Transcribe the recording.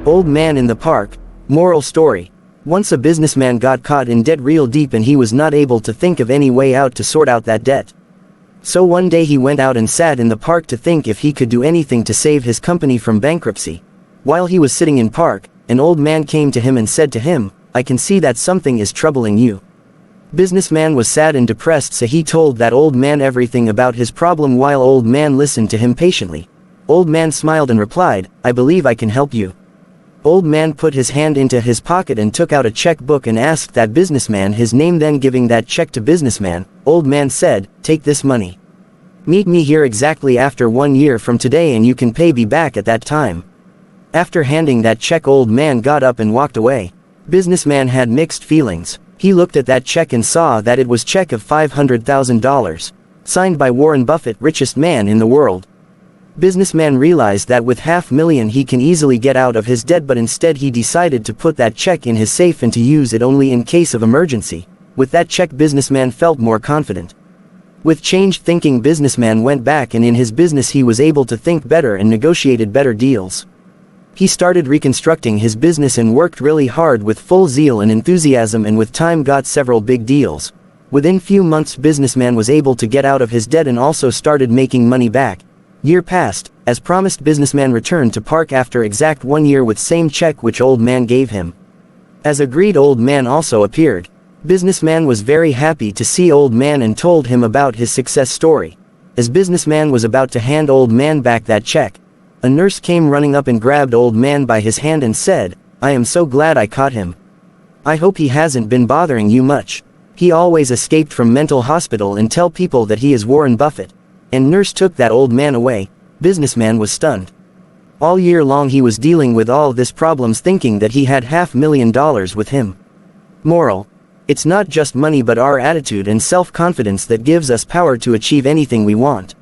Old man in the park. Moral story. Once a businessman got caught in debt real deep and he was not able to think of any way out to sort out that debt. So one day he went out and sat in the park to think if he could do anything to save his company from bankruptcy. While he was sitting in park, an old man came to him and said to him, "I can see that something is troubling you." Businessman was sad and depressed, so he told that old man everything about his problem while old man listened to him patiently. Old man smiled and replied, "I believe I can help you." Old man put his hand into his pocket and took out a checkbook and asked that businessman his name. Then giving that check to businessman, old man said, "Take this money. Meet me here exactly after 1 year from today and you can pay me back at that time." After handing that check, old man got up and walked away. Businessman had mixed feelings. He looked at that check and saw that it was check of $500,000. Signed by Warren Buffett, richest man in the world. Businessman realized that with $500,000 he can easily get out of his debt, but instead he decided to put that check in his safe and to use it only in case of emergency. With that check, businessman felt more confident. With changed thinking, businessman went back and in his business he was able to think better and negotiated better deals. He started reconstructing his business and worked really hard with full zeal and enthusiasm, and with time got several big deals. Within few months businessman was able to get out of his debt and also started making money back. Year passed. As promised, businessman returned to park after exact 1 year with same check which old man gave him. As agreed, old man also appeared. Businessman was very happy to see old man and told him about his success story. As businessman was about to hand old man back that check, a nurse came running up and grabbed old man by his hand and said, "I am so glad I caught him. I hope he hasn't been bothering you much. He always escaped from mental hospital and tell people that he is Warren Buffett." And nurse took that old man away. Businessman was stunned. All year long he was dealing with all this problems, thinking that he had $500,000 with him. Moral. It's not just money but our attitude and self-confidence that gives us power to achieve anything we want.